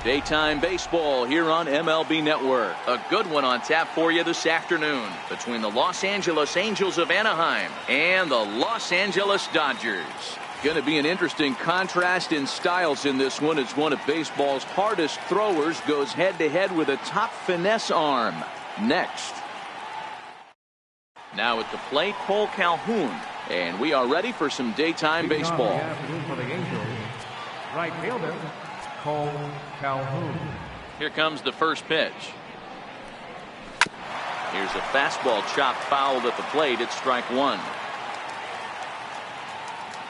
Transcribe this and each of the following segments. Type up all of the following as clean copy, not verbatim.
Daytime baseball here on MLB Network. A good one on tap for you this afternoon between the Los Angeles Angels of Anaheim and the Los Angeles Dodgers. Going to be an interesting contrast in styles in this one as one of baseball's hardest throwers goes head-to-head with a top finesse arm. Next. Now at the plate, Cole Calhoun. And we are ready for some daytime baseball. For the Angels, right fielder, Cole Calhoun. Here comes the first pitch. Here's a fastball chopped fouled at the plate. It's strike one.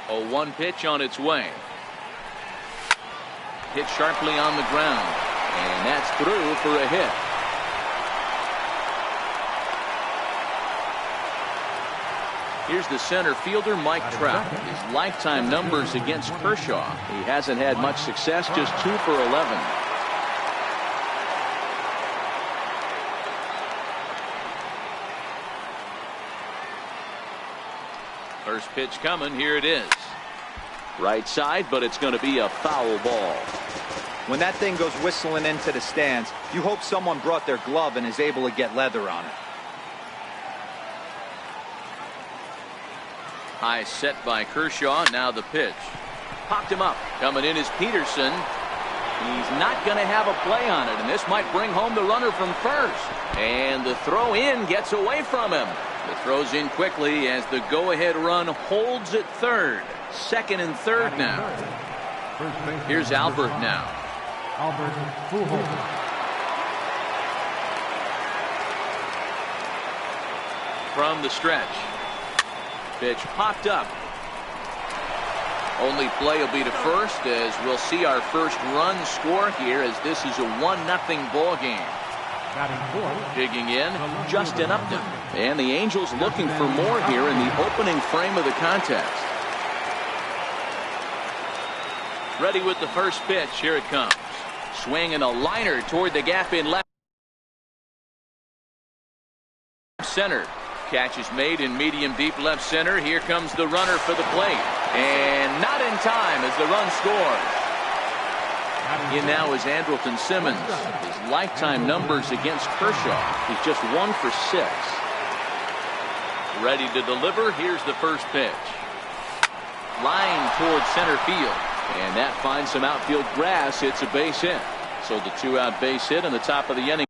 0-1 pitch on its way. Hit sharply on the ground. And that's through for a hit. Here's the center fielder, Mike Trout. His lifetime numbers against Kershaw. He hasn't had much success, just 2 for 11. First pitch coming. Here it is. Right side, but it's going to be a foul ball. When that thing goes whistling into the stands, you hope someone brought their glove and is able to get leather on it. High set by Kershaw. Now the pitch. Popped him up. Coming in is Peterson. He's not going to have a play on it, and this might bring home the runner from first. And the throw in gets away from him. The throw's in quickly as the go-ahead run holds at third. Second and third now. Here's Albert now. From the stretch. Pitch popped up. Only play will be to first as we'll see our first run score here as this is a 1-0 ball game. Digging in, Justin Upton. And the Angels looking for more here in the opening frame of the contest. Ready with the first pitch. Here it comes. Swinging a liner toward the gap in left center. Catch is made in medium deep left center. Here comes the runner for the plate. And not in time as the run scores. In now is Andrelton Simmons. His lifetime numbers against Kershaw. He's just 1 for 6. Ready to deliver. Here's the first pitch. Line towards center field. And that finds some outfield grass. It's a base hit. So the 2-out base hit in the top of the inning.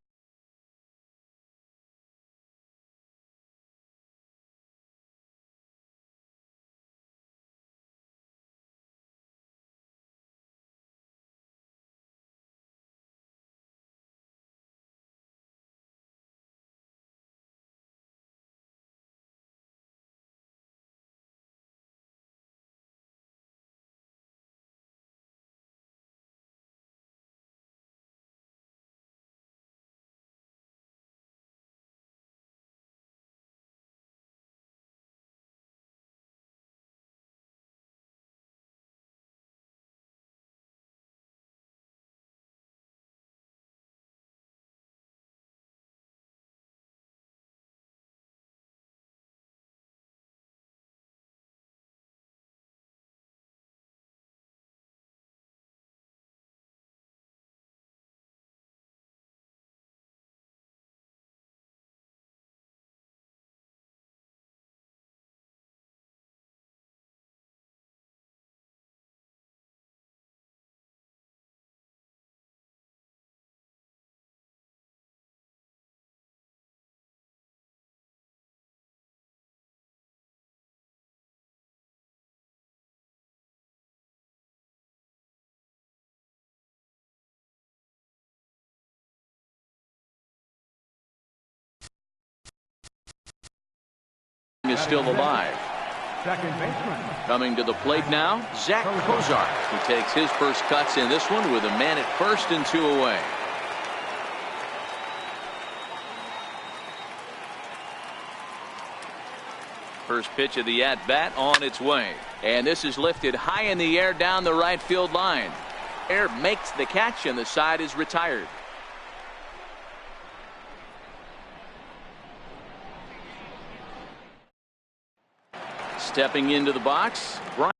Is still alive. Coming to the plate now, Zach Kozar, who takes his first cuts in this one with a man at first and 2 away. First pitch of the at-bat on its way. And this is lifted high in the air down the right field line. Air makes the catch and the side is retired. Stepping into the box, Brian.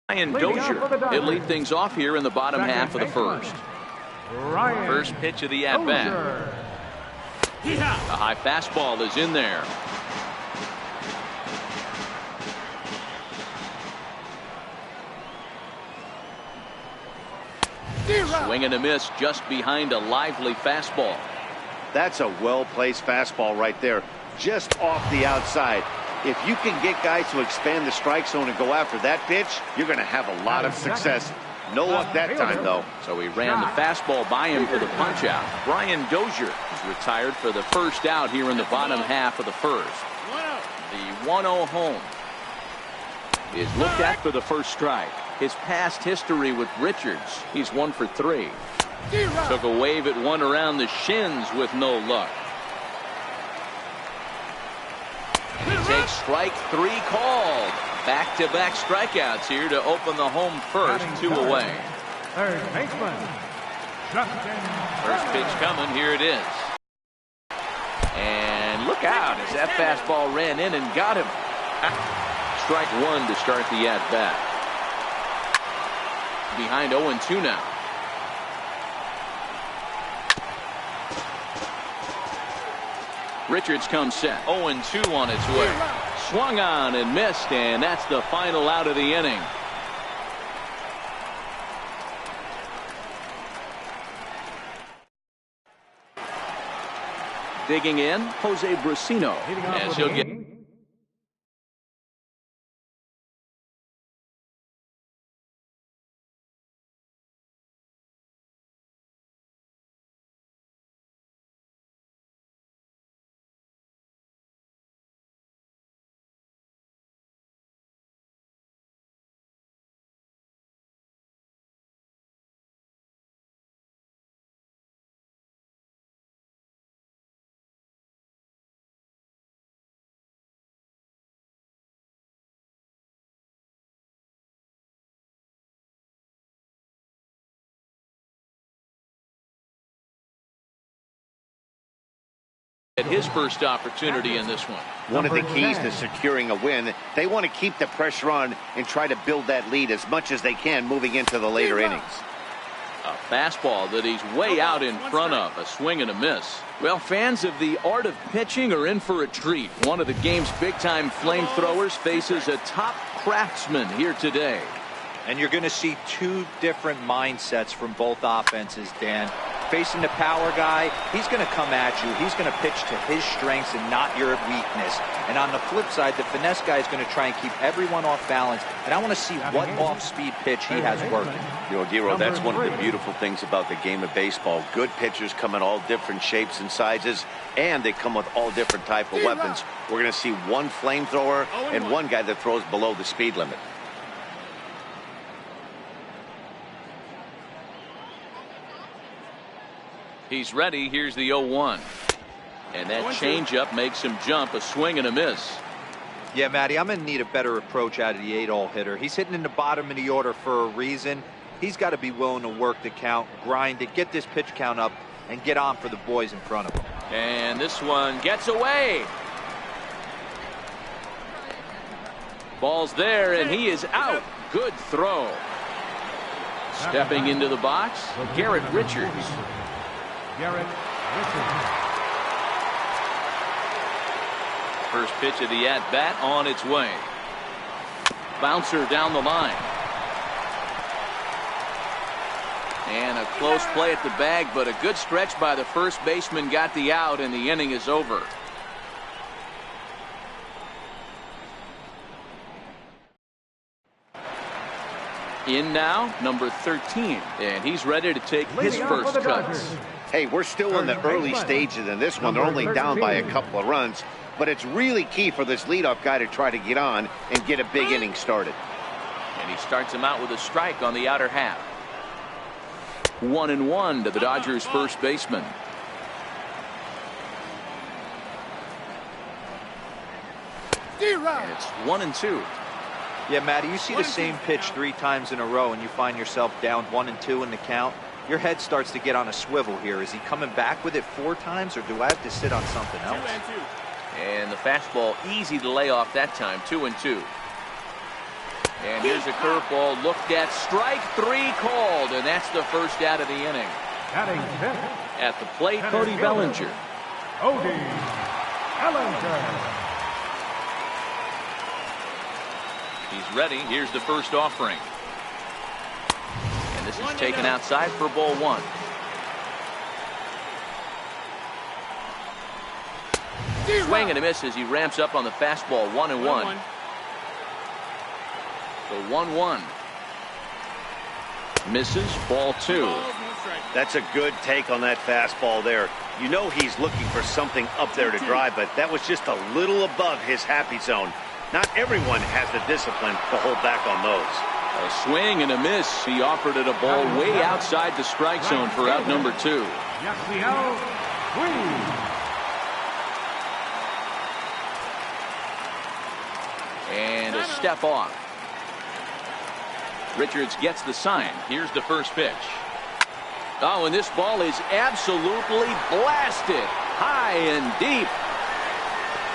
Ryan Dozier. He'll lead things off here in the bottom half of the first. First pitch of the at-bat. A high fastball is in there. Swing and a miss just behind a lively fastball. That's a well-placed fastball right there, just off the outside. If you can get guys to expand the strike zone and go after that pitch, you're going to have a lot of success. No luck that time, though. So he ran the fastball by him for the punch-out. Ryan Dozier is retired for the first out here in the bottom half of the first. The 1-0 home is looked at for the first strike. His past history with Richards, he's 1 for 3. Took a wave at one around the shins with no luck. He takes strike 3 called. Back-to-back strikeouts here to open the home first, 2 away. Third baseman, First pitch coming, here it is. And look out as that fastball ran in and got him. Strike 1 to start the at-bat. Behind 0-2 now. Richards comes set. 0-2 on its way. Swung on and missed, and that's the final out of the inning. Digging in, Jose Brusino, as he'll get. At his first opportunity in this one. One of the keys to securing a win, they want to keep the pressure on and try to build that lead as much as they can moving into the later innings. A fastball that he's way out in front of. A swing and a miss. Well, fans of the art of pitching are in for a treat. One of the game's big-time flamethrowers faces a top craftsman here today. And you're going to see 2 different mindsets from both offenses, Dan. Facing the power guy, he's going to come at you. He's going to pitch to his strengths and not your weakness. And on the flip side, the finesse guy is going to try and keep everyone off balance. And I want to see what off-speed pitch he has working. You know, Giro, that's one of the beautiful things about the game of baseball. Good pitchers come in all different shapes and sizes, and they come with all different type of weapons. We're going to see one flamethrower and one guy that throws below the speed limit. He's ready. Here's the 0-1. And that changeup makes him jump. A swing and a miss. Yeah, Matty, I'm going to need a better approach out of the 8-hole hitter. He's hitting in the bottom of the order for a reason. He's got to be willing to work the count, grind it, get this pitch count up, and get on for the boys in front of him. And this one gets away. Ball's there, and he is out. Good throw. Stepping into the box, Garrett Richards. Garrett Richards. First pitch of the at-bat on its way. Bouncer down the line. And a close play at the bag, but a good stretch by the first baseman got the out, and the inning is over. In now, number 13, and he's ready to take his first cuts. Hey, we're still in the early stages in this one. They're only down by a couple of runs, but it's really key for this leadoff guy to try to get on and get a big inning started. And he starts him out with a strike on the outer half. 1-1 to the Dodgers' first baseman. And it's 1-2. Yeah, Matty, you see the same pitch 3 times in a row and you find yourself down 1-2 in the count. Your head starts to get on a swivel here. Is he coming back with it 4 times, or do I have to sit on something else? And the fastball easy to lay off that time. 2-2. And here's a curveball looked at. Strike 3 called, and that's the first out of the inning. Batting fifth. At the plate, Cody Bellinger. Cody Bellinger. He's ready. Here's the first offering. And this is taken outside for ball 1. Swing and a miss as he ramps up on the fastball. 1-1. So 1-1. Misses. Ball 2. That's a good take on that fastball there. You know he's looking for something up there to drive, but that was just a little above his happy zone. Not everyone has the discipline to hold back on those. A swing and a miss. He offered it a ball way outside the strike zone for out number 2. And a step off. Richards gets the sign. Here's the first pitch. Oh, and this ball is absolutely blasted. High and deep.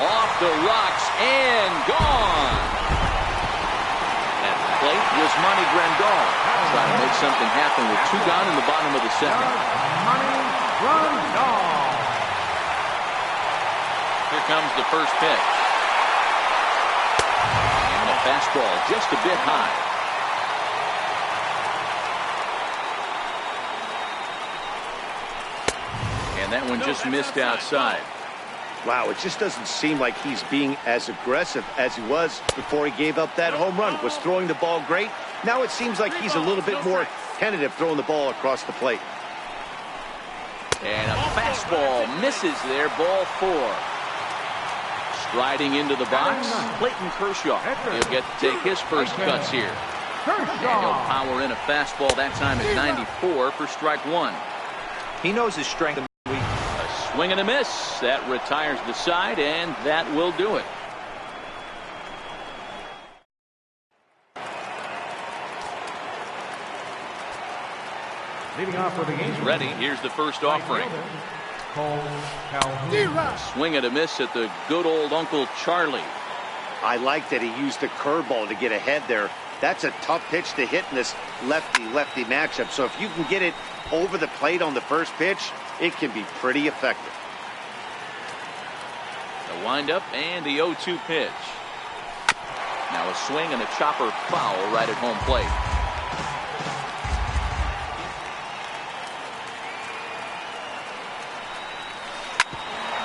Off the rocks and gone. At the plate was Monty Grandal. Trying to make something happen with 2 gone in the bottom of the 2nd. Monty Grandal. Here comes the first pitch. And a fastball just a bit high. And that one just missed outside. Wow, it just doesn't seem like he's being as aggressive as he was before he gave up that home run. Was throwing the ball great. Now it seems like he's a little bit more tentative throwing the ball across the plate. And a fastball misses there. Ball 4. Striding into the box, Clayton Kershaw. He'll get to take his first cuts here. And he'll power in a fastball that time at 94 for strike 1. He knows his strength. A swing and a miss. That retires the side, and that will do it. Leading off for the game. Ready. Here's the first offering. Swing and a miss at the good old Uncle Charlie. I like that he used the curveball to get ahead there. That's a tough pitch to hit in this lefty-lefty matchup. So if you can get it over the plate on the first pitch, it can be pretty effective. The windup and the 0-2 pitch. Now a swing and a chopper foul right at home plate.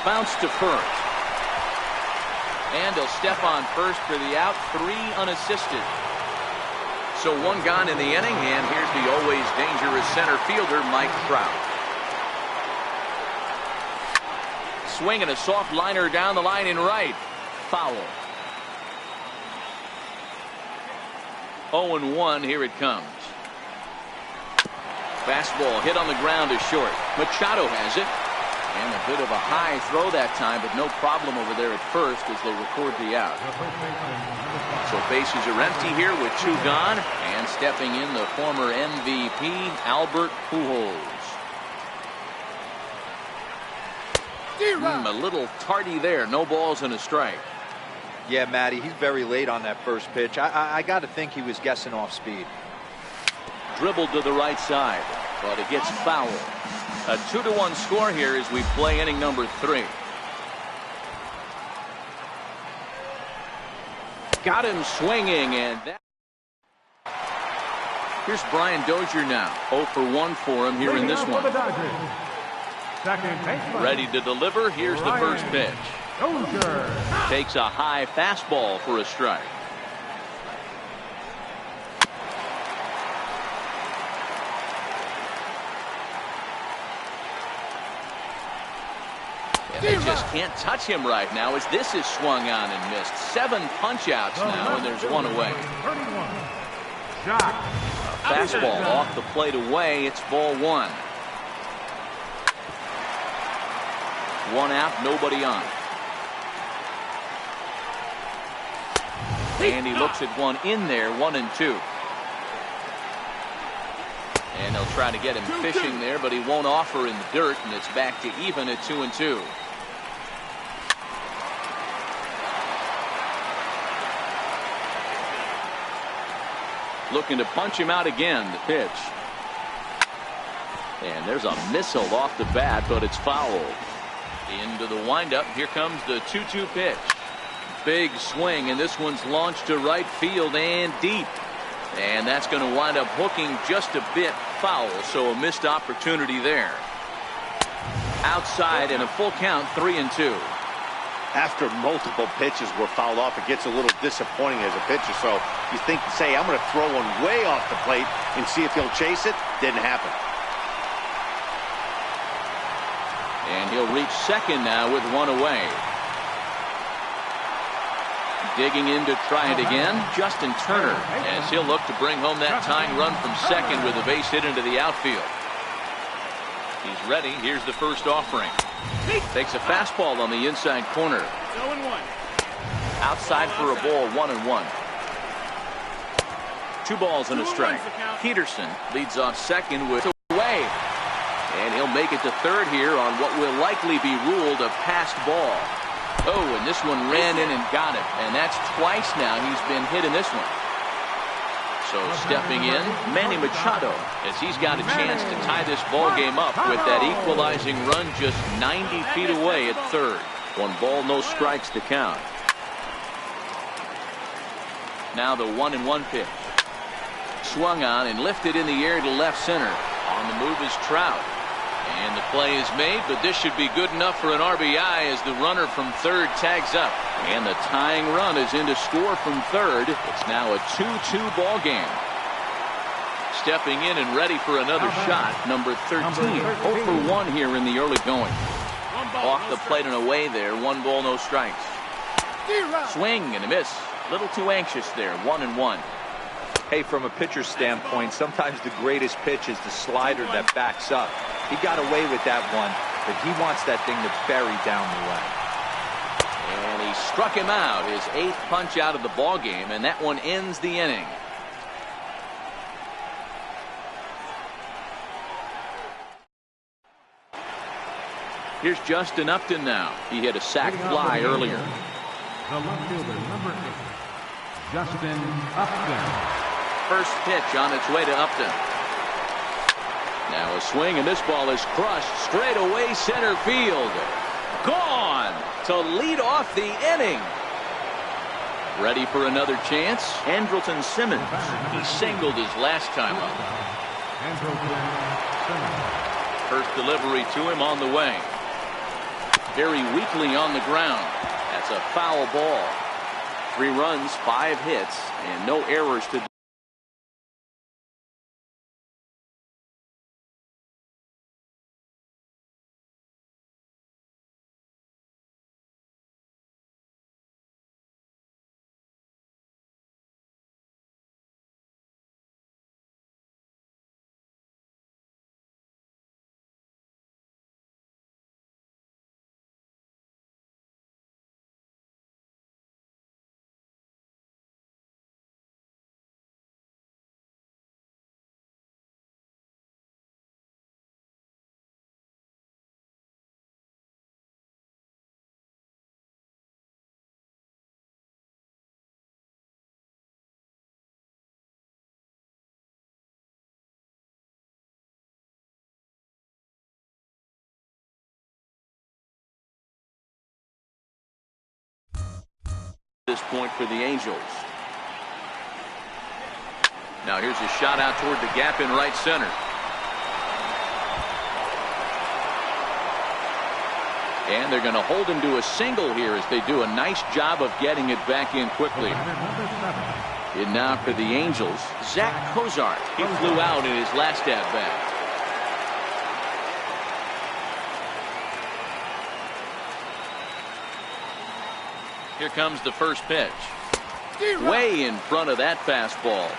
Bounce to first. And he'll step on first for the out. 3 unassisted. So 1 gone in the inning, and here's the always dangerous center fielder, Mike Trout. Swing and a soft liner down the line in right. Foul. 0-1, here it comes. Fastball hit on the ground is short. Machado has it. And a bit of a high throw that time, but no problem over there at first as they record the out. So bases are empty here with 2 gone, and stepping in the former MVP, Albert Pujols. A little tardy there. No balls and a strike. Yeah, Matty, he's very late on that first pitch. I got to think he was guessing off speed. Dribbled to the right side, but it gets foul. A 2-1 score here as we play inning number 3. Got him swinging, and that. Here's Brian Dozier now. 0 for 1 for him here in this one. Ready to deliver. Here's the first pitch. Takes a high fastball for a strike. And they just can't touch him right now as this is swung on and missed. 7 punch-outs now, and there's 1 away. A fastball off the plate away. It's ball 1. 1 out, nobody on. And he looks at 1 in there, 1-2. And they'll try to get him fishing there, but he won't offer in the dirt, and it's back to even at 2-2. Looking to punch him out again. The pitch. And there's a missile off the bat, but it's foul. Into the windup. Here comes the 2-2 pitch. Big swing, and this one's launched to right field and deep. And that's going to wind up hooking just a bit foul, so a missed opportunity there. Outside and a full count, 3-2. After multiple pitches were fouled off, it gets a little disappointing as a pitcher. So you think, say, I'm going to throw one way off the plate and see if he'll chase it. Didn't happen. And he'll reach second now with one away. Digging in to try it again, Justin Turner, as he'll look to bring home that tying run from second with a base hit into the outfield. He's ready. Here's the first offering. Takes a fastball on the inside corner. 0-1. Outside for a ball, 1-1. 2 balls and a strike. Peterson leads off second with away. And he'll make it to third here on what will likely be ruled a passed ball. Oh, and this one ran in and got it. And that's twice now he's been hit in this one. So stepping in, Manny Machado, as he's got a chance to tie this ball game up with that equalizing run just 90 feet away at third. 1 ball, no strikes to count. Now the 1-1 pitch. Swung on and lifted in the air to left center. On the move is Trout. And the play is made, but this should be good enough for an RBI as the runner from third tags up. And the tying run is in to score from third. It's now a 2-2 ball game. Stepping in and ready for another shot, number 13. 0 for 1 here in the early going. Off the plate and away there. 1 ball, no strikes. Swing and a miss. A little too anxious there. 1-1. Hey, from a pitcher's standpoint, sometimes the greatest pitch is the slider that backs up. He got away with that one, but he wants that thing to bury down the line. And he struck him out, his 8th punch out of the ball game, and that one ends the inning. Here's Justin Upton now. He hit a sac fly earlier. The left fielder, number 8, Justin Upton. First pitch on its way to Upton. Now a swing, and this ball is crushed straight away center field. Gone to lead off the inning. Ready for another chance. Andrelton Simmons. He singled his last time up. First delivery to him on the way. Very weakly on the ground. That's a foul ball. 3 runs, 5 hits, and no errors to this point for the Angels. Now here's a shot out toward the gap in right center. And they're going to hold him to a single here as they do a nice job of getting it back in quickly. And now for the Angels, Zach Cozart. He flew out in his last at-bat. Here comes the first pitch. Way in front of that fastball.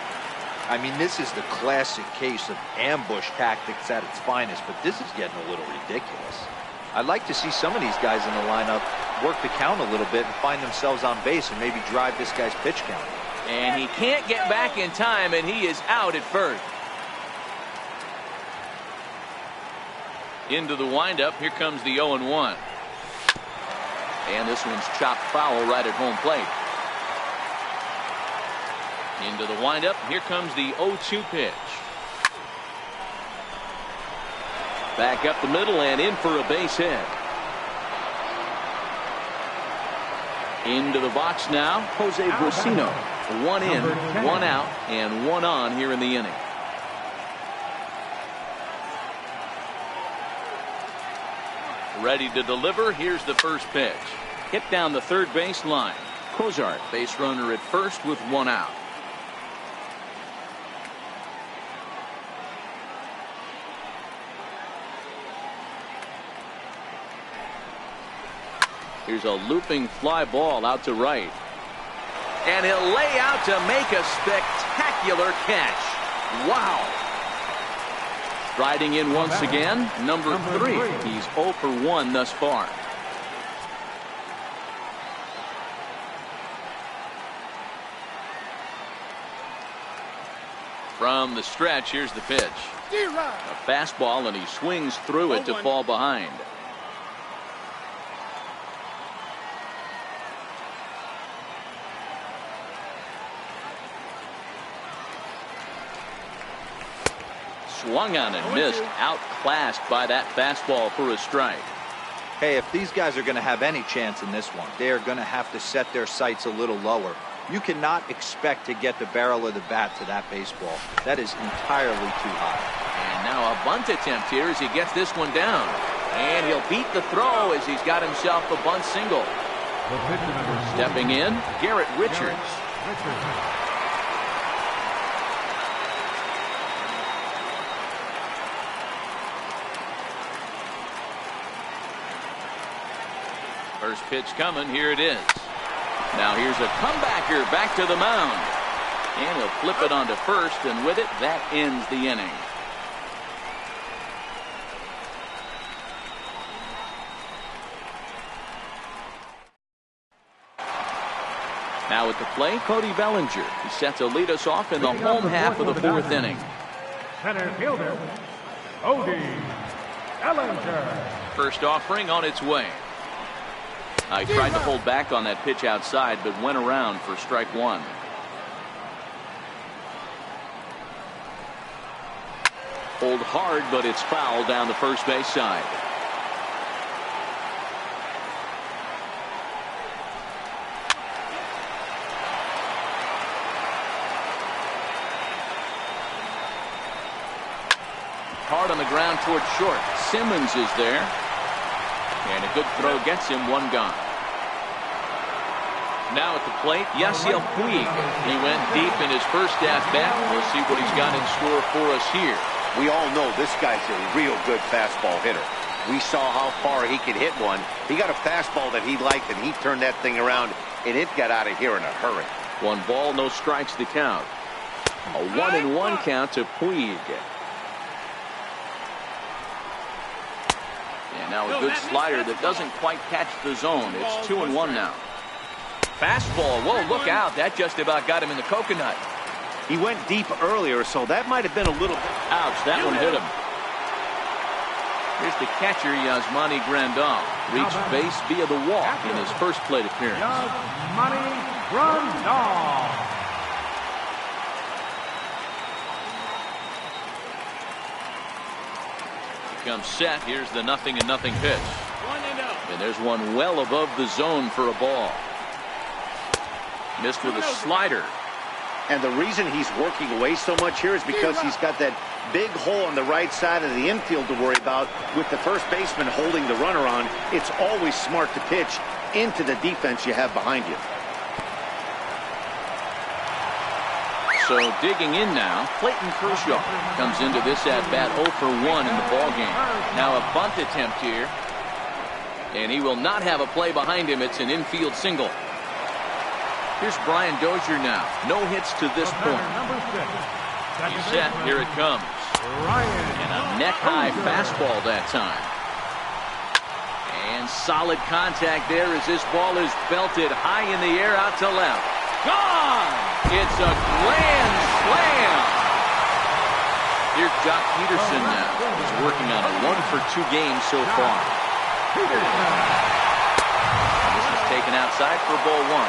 I mean, this is the classic case of ambush tactics at its finest, but this is getting a little ridiculous. I'd like to see some of these guys in the lineup work the count a little bit and find themselves on base and maybe drive this guy's pitch count. And he can't get back in time, and he is out at first. Into the windup. Here comes the 0-1. And this one's chopped foul right at home plate. Into the windup. Here comes the 0-2 pitch. Back up the middle and in for a base hit. Into the box now, Jose Bracino. One in, one out, and one on here in the inning. Ready to deliver. Here's the first pitch. Hit down the third base line. Cozart, base runner at first with one out. Here's a looping fly ball out to right. And he'll lay out to make a spectacular catch. Wow. Striding in once again, number 3. He's 0 for 1 thus far. From the stretch, here's the pitch. A fastball, and he swings through it to fall behind. Swung on and missed, outclassed by that fastball for a strike. Hey, if these guys are going to have any chance in this one, they are going to have to set their sights a little lower. You cannot expect to get the barrel of the bat to that baseball. That is entirely too high. And now a bunt attempt here as he gets this one down. And he'll beat the throw as he's got himself a bunt single. Stepping in, Garrett Richards. First pitch coming. Here it is. Now here's a comebacker back to the mound. And he'll flip it onto first, and with it, that ends the inning. Now at the plate, Cody Bellinger. He set to lead us off in the home half of the 4th inning. Center fielder, Cody Bellinger. First offering on its way. He tried to hold back on that pitch outside, but went around for strike 1. Hold hard, but it's foul down the first base side. Hard on the ground towards short. Simmons is there. And a good throw gets him one gone. Now at the plate, Yasiel Puig. He went deep in his first at-bat. We'll see what he's got in store for us here. We all know this guy's a real good fastball hitter. We saw how far he could hit one. He got a fastball that he liked, and he turned that thing around, and it got out of here in a hurry. 1 ball, no strikes to count. A 1-1 count to Puig. And now a good slider that doesn't quite catch the zone. It's 2-1 now. Fastball. Whoa, look out. That just about got him in the coconut. He went deep earlier, so that might have been a little... Ouch, that one hit him. Here's the catcher, Yasmani Grandal. Reached base via the walk in his first plate appearance. Yasmani Grandal. Comes set. Here's the 0-0 pitch. And there's one well above the zone for a ball. Missed with a slider. And the reason he's working away so much here is because he's got that big hole on the right side of the infield to worry about. With the first baseman holding the runner on, it's always smart to pitch into the defense you have behind you. So digging in now, Clayton Kershaw comes into this at-bat 0 for 1 in the ballgame. Now a bunt attempt here. And he will not have a play behind him. It's an infield single. Here's Brian Dozier now. No hits to this point. He's set. Here it comes. And a neck-high fastball that time. And solid contact there as this ball is belted high in the air out to left. Gone! It's a grand slam! Here's Jock Peterson now. He's working on a 1 for 2 game so far. This is taken outside for ball 1.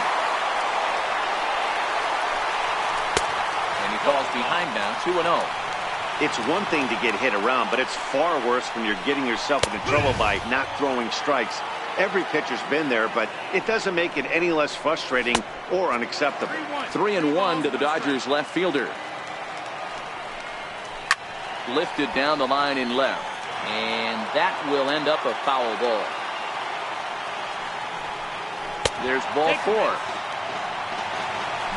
behind now, 2-0. It's one thing to get hit around, but it's far worse when you're getting yourself into trouble by not throwing strikes. Every pitcher's been there, but it doesn't make it any less frustrating or unacceptable. 3-1 to the Dodgers left fielder. Lifted down the line in left, and that will end up a foul ball. There's ball 4.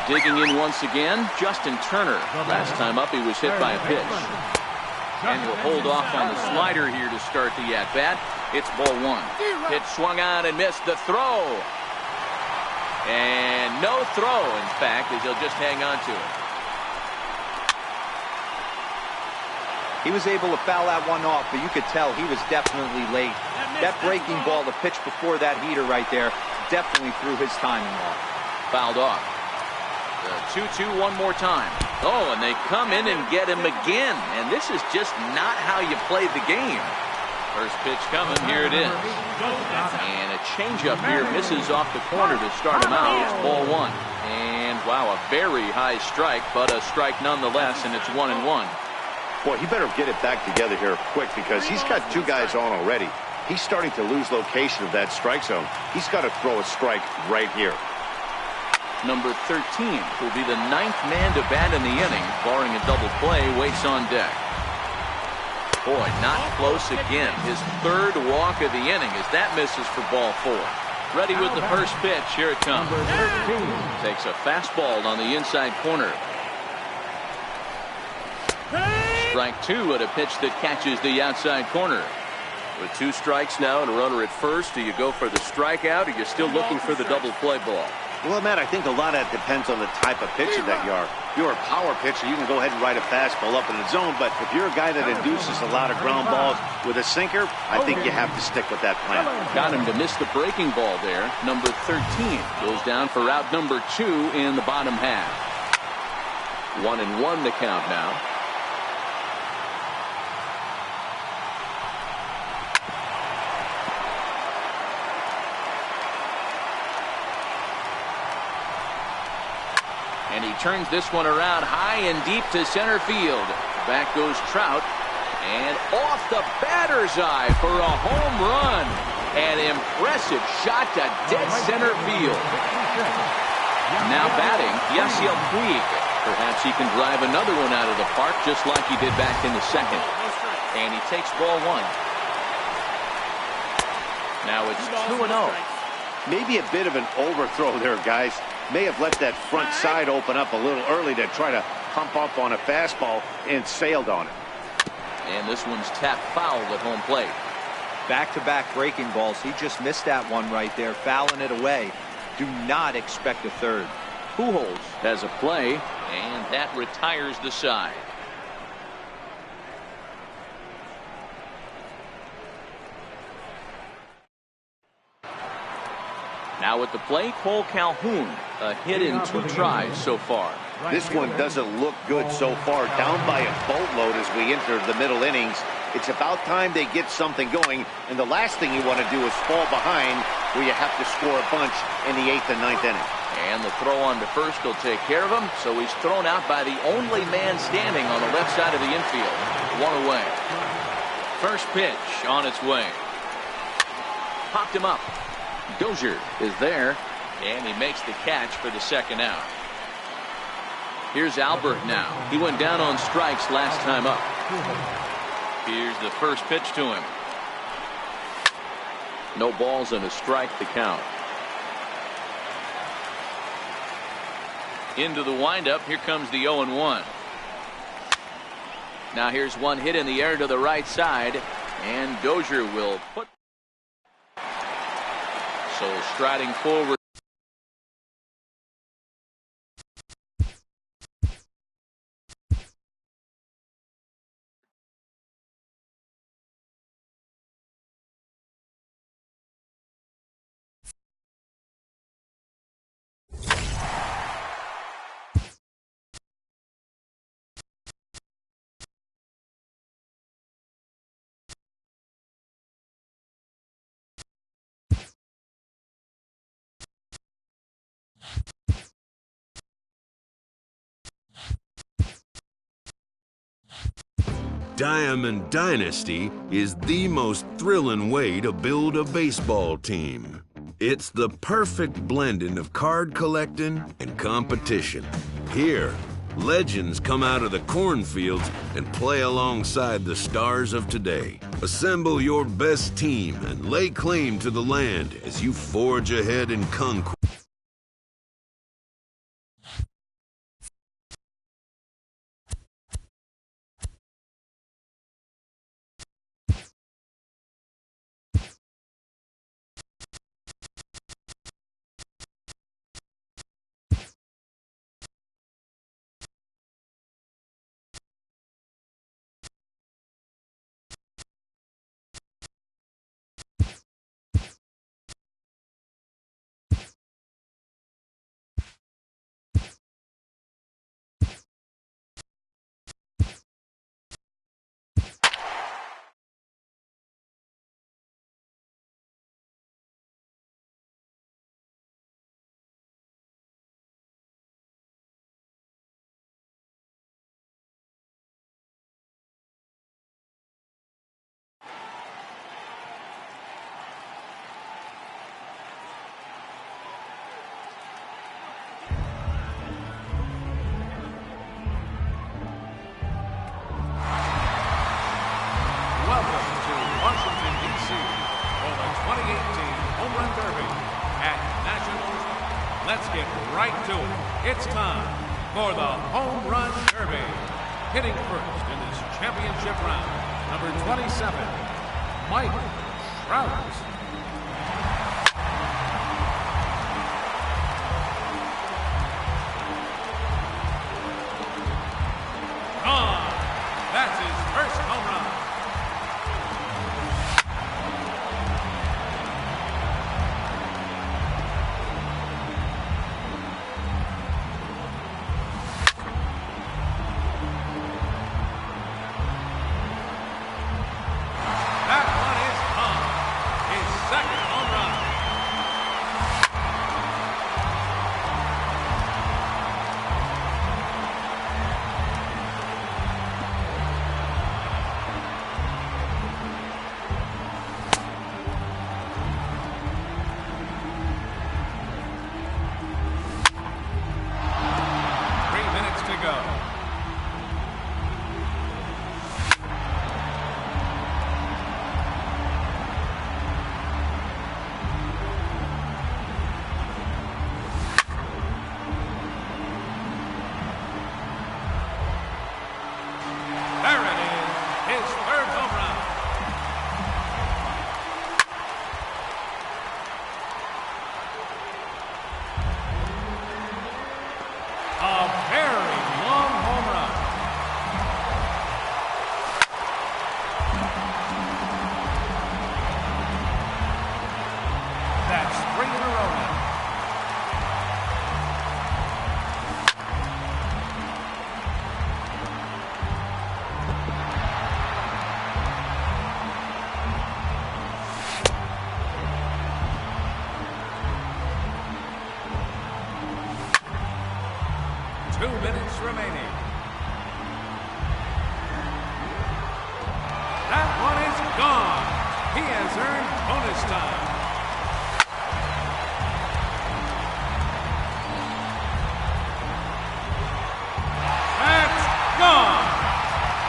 Digging in once again, Justin Turner. Last time up, he was hit by a pitch. And will hold off on the slider here to start the at-bat. It's ball 1. Pitch swung on and missed the throw. And no throw, in fact, as he'll just hang on to it. He was able to foul that one off, but you could tell he was definitely late. That breaking ball, the pitch before that heater right there, definitely threw his timing off. Fouled off. The 2-2 one more time. Oh, and they come in and get him again. And this is just not how you play the game. First pitch coming. Here it is. And a changeup here misses off the corner to start him out. It's ball 1. And wow, a very high strike, but a strike nonetheless, and it's 1-1. Boy, he better get it back together here quick because he's got 2 guys on already. He's starting to lose location of that strike zone. He's got to throw a strike right here. Number 13 will be the 9th man to bat in the inning, barring a double play, waits on deck. Boy, not close again. His 3rd walk of the inning as that misses for ball 4. Ready with the first pitch. Here it comes. Takes a fastball on the inside corner. Strike 2 at a pitch that catches the outside corner. With 2 strikes now and a runner at first, do you go for the strikeout or are you still looking for the double play ball? Well, Matt, I think a lot of that depends on the type of pitcher that you are. If you're a power pitcher, you can go ahead and ride a fastball up in the zone. But if you're a guy that induces a lot of ground balls with a sinker, I think you have to stick with that plan. Got him to miss the breaking ball there. Number 13 goes down for route number 2 in the bottom half. 1-1 the count now. And he turns this one around high and deep to center field. Back goes Trout. And off the batter's eye for a home run. An impressive shot to dead center field. Now batting, Yasiel Puig. Perhaps he can drive another one out of the park just like he did back in the 2nd. And he takes ball 1. Now it's 2-0. Maybe a bit of an overthrow there, guys. May have let that front side open up a little early to try to pump up on a fastball and sailed on it. And this one's tapped foul at home plate. Back-to-back breaking balls. He just missed that one right there, fouling it away. Do not expect a 3rd. Pujols has a play, and that retires the side. Now at the plate, Cole Calhoun. A hit in 2 tries so far. This one doesn't look good so far. Down by a boatload as we enter the middle innings. It's about time they get something going. And the last thing you want to do is fall behind where you have to score a bunch in the 8th and 9th inning. And the throw on to first will take care of him. So he's thrown out by the only man standing on the left side of the infield. 1 away. First pitch on its way. Popped him up. Dozier is there, and he makes the catch for the 2nd out. Here's Albert now. He went down on strikes last time up. Here's the first pitch to him. No balls and a strike to count. Into the windup. Here comes the 0-1. Now here's one hit in the air to the right side, and Dozier will put. So striding forward. Diamond Dynasty is the most thrilling way to build a baseball team. It's the perfect blending of card collecting and competition. Here, legends come out of the cornfields and play alongside the stars of today. Assemble your best team and lay claim to the land as you forge ahead in conquest. Welcome to Washington, D.C. for the 2018 Home Run Derby at Nationals. Let's get right to it. It's time for the Home Run Derby. Hitting first in this championship round, number 27, Mike Trout. Gone. That's his first home run. That one is gone. His second home run. Minutes to go. There it is, his third home run. A very long home run. That's three in a row now. Two minutes remaining. That one is gone. He has earned bonus time. That's gone.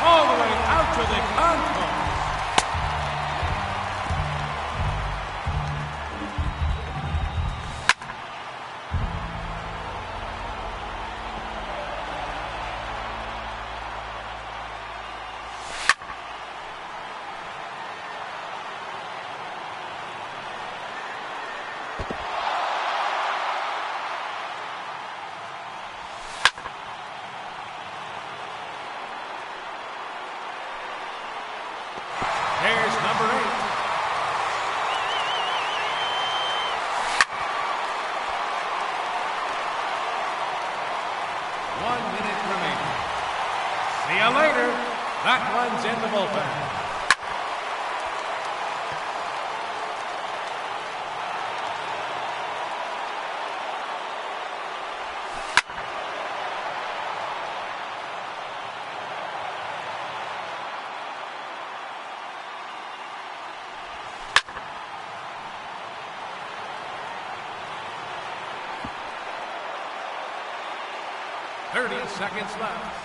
All the way out to the concourse. Here's number 8. One minute remaining. See you later. That one's in the bullpen. 30 seconds left.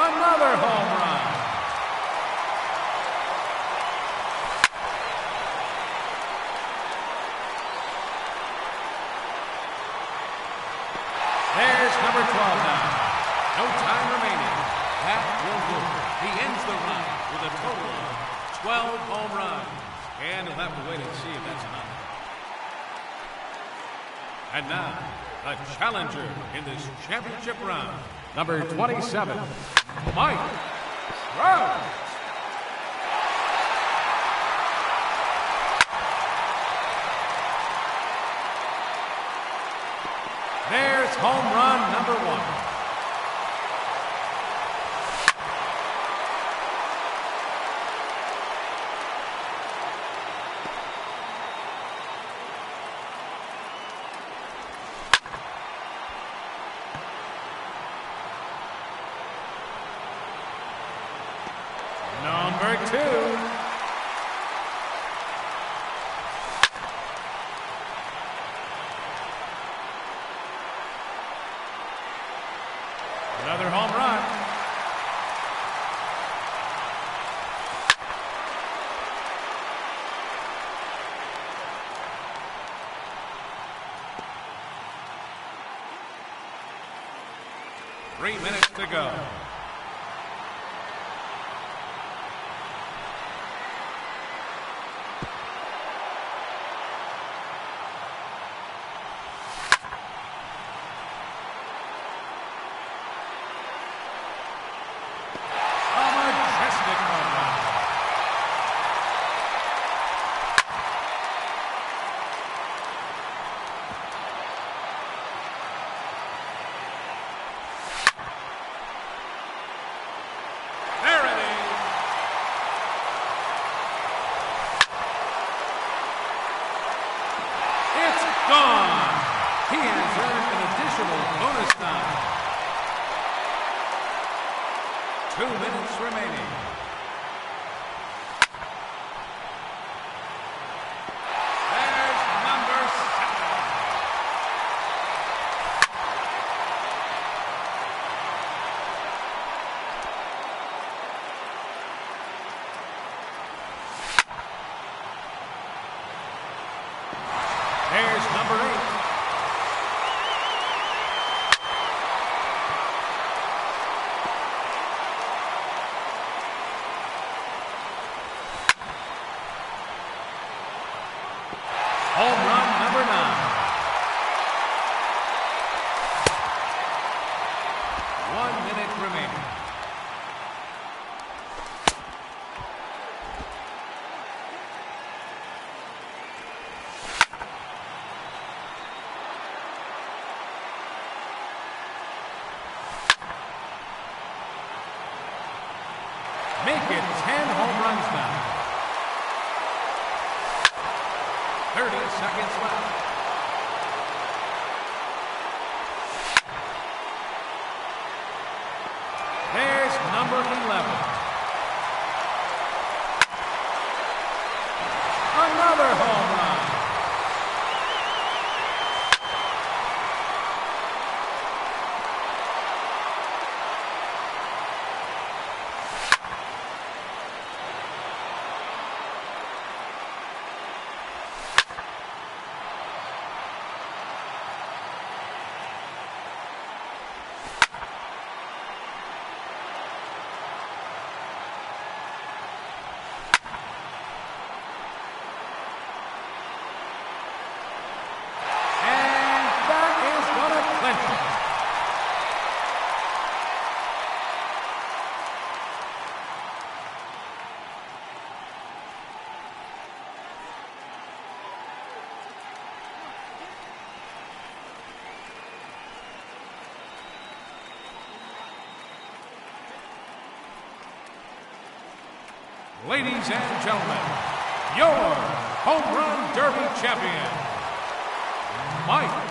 Another home run. There's number 12 now. No time remaining. That will do it. He ends the run with a total of 12 home runs. And he'll have to wait and see if that's enough. And now, the challenger in this championship round, number 27, Mike Trout. There's home run number 1. Number 2. Another home run. Three minutes to go. Gone. He has earned an additional bonus time. 2 minutes remaining. There's number 7. There's number 8. Home run number 9. 1 minute remaining. Make it 10 home runs now. 30 seconds left. There's number 11. Another home run. Ladies and gentlemen, your Home Run Derby champion, Mike